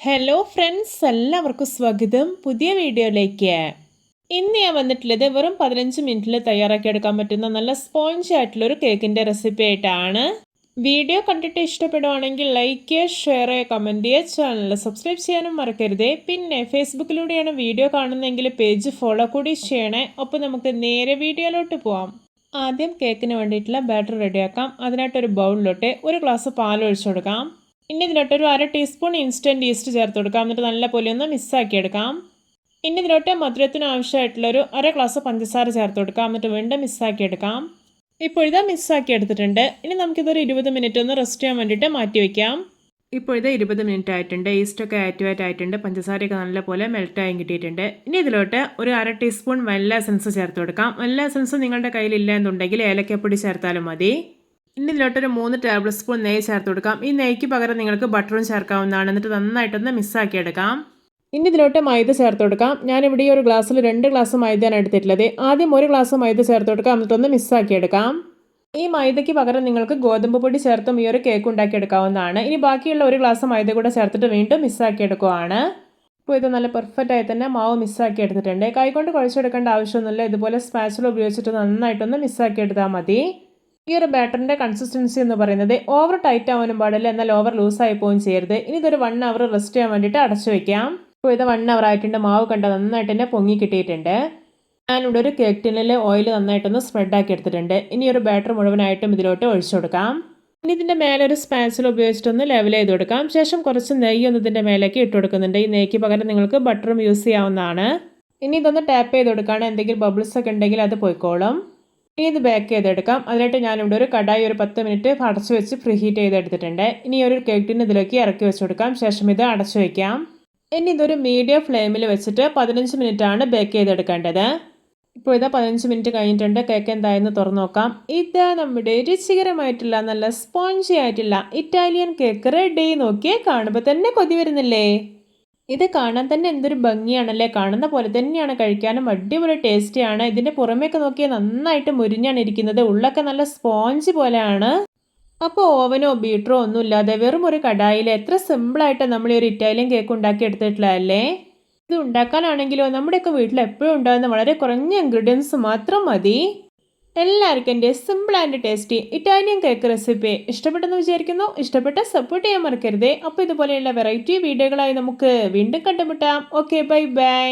Hello friends, എല്ലാവർക്കും സ്വാഗതം പുതിയ വീഡിയോയിലേക്ക്. ഇന്ന് ഞാൻ വന്നിട്ടുള്ളത് വെറും 15 മിനിറ്റിൽ തയ്യാറാക്കിയെടുക്കാൻ പറ്റുന്ന നല്ല സ്പോഞ്ച് ആയിട്ടുള്ളൊരു കേക്കിൻ്റെ റെസിപ്പി ആയിട്ടാണ്. വീഡിയോ കണ്ടിട്ട് ഇഷ്ടപ്പെടുവാണെങ്കിൽ ലൈക്ക് ചെയ്യുക, ഷെയർ ചെയ്യുക, കമൻറ്റ് ചെയ്യുക, ചാനൽ സബ്സ്ക്രൈബ് ചെയ്യാനും മറക്കരുതേ. പിന്നെ ഫേസ്ബുക്കിലൂടെയാണ് വീഡിയോ കാണുന്നതെങ്കിൽ പേജ് ഫോളോ കൂടി ചെയ്യണേ. അപ്പോൾ നമുക്ക് നേരെ വീഡിയോയിലോട്ട് പോവാം. ആദ്യം കേക്കിന് വേണ്ടിയിട്ടുള്ള ബാറ്റർ റെഡിയാക്കാം. അതിനായിട്ടൊരു ബൗളിലോട്ട് ഒരു ഗ്ലാസ് പാൽ ഒഴിച്ചു കൊടുക്കാം. ഇനി ഇതിലോട്ട് ഒരു 1/2 ടീസ്പൂൺ ഇൻസ്റ്റൻറ്റ് ഈസ്റ്റ് ചേർത്ത് കൊടുക്കാം. എന്നിട്ട് നല്ല പോലെ ഒന്ന് മിക്സാക്കി എടുക്കാം. ഇനി ഇതിലോട്ട് മധുരത്തിന് ആവശ്യമായിട്ടുള്ളൊരു 1/2 ഗ്ലാസ് പഞ്ചസാര ചേർത്ത് കൊടുക്കാം. എന്നിട്ട് വീണ്ടും മിക്സാക്കി എടുക്കാം. ഇപ്പോൾ ഇതാ മിക്സാക്കി എടുത്തിട്ടുണ്ട്. ഇനി നമുക്കിതൊരു 20 മിനിറ്റ് ഒന്ന് റെസ്റ്റ് ചെയ്യാൻ വേണ്ടിയിട്ട് മാറ്റി വയ്ക്കാം. ഇപ്പോൾ ഇത് 20 മിനിറ്റ് ആയിട്ടുണ്ട്. ഈസ്റ്റൊക്കെ ആക്ടിവേറ്റ് ആയിട്ടുണ്ട്. പഞ്ചസാരയൊക്കെ നല്ലപോലെ മെൽറ്റായി കിട്ടിയിട്ടുണ്ട്. ഇനി ഇതിലോട്ട് ഒരു 1/2 ടീസ്പൂൺ വനില എസൻസ് ചേർത്ത് കൊടുക്കാം. വനില എസൻസ് നിങ്ങളുടെ കയ്യിലില്ല എന്നുണ്ടെങ്കിൽ ഏലക്കപ്പൊടി ചേർത്താലും മതി. ഇനി ഇതിലോട്ടൊരു 3 ടേബിൾ സ്പൂൺ നെയ്യ് ചേർത്ത് കൊടുക്കാം. ഈ നെയ്ക്ക് പകരം നിങ്ങൾക്ക് ബട്ടറും ചേർക്കാവുന്നതാണ്. എന്നിട്ട് നന്നായിട്ടൊന്ന് മിക്സാക്കി എടുക്കാം. ഇനി ഇതിലോട്ട് മൈദ ചേർത്ത് കൊടുക്കാം. ഞാനിവിടെ ഈ ഒരു ഗ്ലാസ്സിൽ 2 ഗ്ലാസ് മൈദയാണ് എടുത്തിട്ടുള്ളത്. ആദ്യം 1 ഗ്ലാസ് മൈദ ചേർത്ത് കൊടുക്കാം. എന്നിട്ടൊന്ന് മിക്സാക്കി എടുക്കാം. ഈ മൈദയ്ക്ക് പകരം നിങ്ങൾക്ക് ഗോതമ്പ് പൊടി ചേർത്തും ഈ ഒരു കേക്ക് ഉണ്ടാക്കിയെടുക്കാവുന്നതാണ്. ഇനി ബാക്കിയുള്ള 1 ഗ്ലാസ് മൈദ കൂടെ ചേർത്തിട്ട് വീണ്ടും മിക്സാക്കി എടുക്കുകയാണ്. ഇപ്പോൾ ഇത് നല്ല പെർഫെക്റ്റ് ആയി തന്നെ മാവ് മിക്സാക്കി എടുത്തിട്ടുണ്ട്. കൈകൊണ്ട് കുഴച്ചെടുക്കേണ്ട ആവശ്യമൊന്നുമില്ല. ഇതുപോലെ സ്പാച്ചുല ഉപയോഗിച്ചിട്ട് നന്നായിട്ടൊന്ന് മിക്സാക്കി എടുത്താൽ മതി. ഈ ഒരു ബാറ്ററിൻ്റെ കൺസിസ്റ്റൻസി എന്ന് പറയുന്നത് ഓവർ ടൈറ്റ് ആവാനും പാടില്ല, എന്നാൽ ഓവർ ലൂസായി പോവുകയും ചെയ്യരുത്. ഇനി ഇതൊരു 1 അവർ റെസ്റ്റ് ചെയ്യാൻ വേണ്ടിയിട്ട് അടച്ചു വയ്ക്കാം. ഇപ്പോൾ ഇത് 1 അവർ ആയിട്ടുണ്ട്. മാവ് കണ്ട നന്നായിട്ട് തന്നെ പൊങ്ങി കിട്ടിയിട്ടുണ്ട്. ഞാനിവിടെ ഒരു കേക്ക് ടിന്നിൽ ഓയിൽ നന്നായിട്ടൊന്ന് സ്പ്രെഡാക്കി എടുത്തിട്ടുണ്ട്. ഇനി ഒരു ബാറ്റർ മുഴുവനായിട്ടും ഇതിലോട്ട് ഒഴിച്ചു കൊടുക്കാം. ഇനി ഇതിൻ്റെ മേലെ ഒരു സ്പാച്ചുല ഉപയോഗിച്ചിട്ടൊന്ന് ലെവൽ ചെയ്ത് കൊടുക്കാം. ശേഷം കുറച്ച് നെയ്യൊന്ന് ഇതിൻ്റെ മേലേക്ക് ഇട്ട് കൊടുക്കുന്നുണ്ട്. ഈ നെയ്ക്ക് പകരം നിങ്ങൾക്ക് ബട്ടറും യൂസ് ചെയ്യാവുന്നതാണ്. ഇനി ഇതൊന്ന് ടാപ്പ് ചെയ്ത് കൊടുക്കുകയാണ്. എന്തെങ്കിലും ബബിൾസ് ഒക്കെ ഉണ്ടെങ്കിൽ അത് പോയിക്കോളും. ഇനി ഇത് ബേക്ക് ചെയ്തെടുക്കാം. അതിനായിട്ട് ഞാനിവിടെ ഒരു കടായി ഒരു 10 മിനിറ്റ് അടച്ചു വെച്ച് പ്രീ ഹീറ്റ് ചെയ്തെടുത്തിട്ടുണ്ട്. ഇനി ഒരു കേക്ക് ടിൻ ഇതിലേക്ക് ഇറക്കി വെച്ച് കൊടുക്കാം. ശേഷം ഇത് അടച്ചു വയ്ക്കാം. ഇനി ഇതൊരു മീഡിയം ഫ്ലെയിമിൽ വെച്ചിട്ട് 15 മിനിറ്റാണ് ബേക്ക് ചെയ്തെടുക്കേണ്ടത്. ഇപ്പോൾ ഇതാ 15 മിനിറ്റ് കഴിഞ്ഞിട്ടുണ്ട്. കേക്ക് എന്തായെന്ന് തുറന്നു നോക്കാം. ഇതാ നമ്മുടെ രുചികരമായിട്ടുള്ള നല്ല സ്പോഞ്ചി ആയിട്ടുള്ള ഇറ്റാലിയൻ കേക്ക് റെഡി. നോക്കിയേ, കാണുമ്പോൾ തന്നെ കൊതി വരുന്നില്ലേ? ഇത് കാണാൻ തന്നെ എന്തൊരു ഭംഗിയാണല്ലേ. കാണുന്ന പോലെ തന്നെയാണ് കഴിക്കാനും അടിപൊളി ടേസ്റ്റിയാണ്. ഇതിൻ്റെ പുറമേയൊക്കെ നോക്കിയാൽ നന്നായിട്ട് മുരിഞ്ഞാണ് ഇരിക്കുന്നത്. ഉള്ളൊക്കെ നല്ല സ്പോഞ്ച് പോലെയാണ്. അപ്പോൾ ഓവനോ ബീറ്ററോ ഒന്നും ഇല്ലാതെ വെറും ഒരു കടായിൽ എത്ര സിമ്പിളായിട്ട് നമ്മൾ ഈ ഒരു ഇറ്റാലിയൻ കേക്ക് ഉണ്ടാക്കി എടുത്തിട്ടുള്ളതല്ലേ. ഇത് ഉണ്ടാക്കാനാണെങ്കിലോ നമ്മുടെയൊക്കെ വീട്ടിൽ എപ്പോഴും ഉണ്ടാകുന്ന വളരെ കുറഞ്ഞ ഇൻഗ്രീഡിയൻസ് മാത്രം മതി. എല്ലാവർക്കും എൻ്റെ simple and tasty Italian cake recipe ഇഷ്ടപ്പെട്ടെന്ന് വിചാരിക്കുന്നു. ഇഷ്ടപ്പെട്ട സപ്പോർട്ട് ചെയ്യാൻ മറക്കരുതേ. അപ്പോൾ ഇതുപോലെയുള്ള വെറൈറ്റി വീഡിയോകളായി നമുക്ക് വീണ്ടും കണ്ടുമുട്ടാം. Okay, bye bye.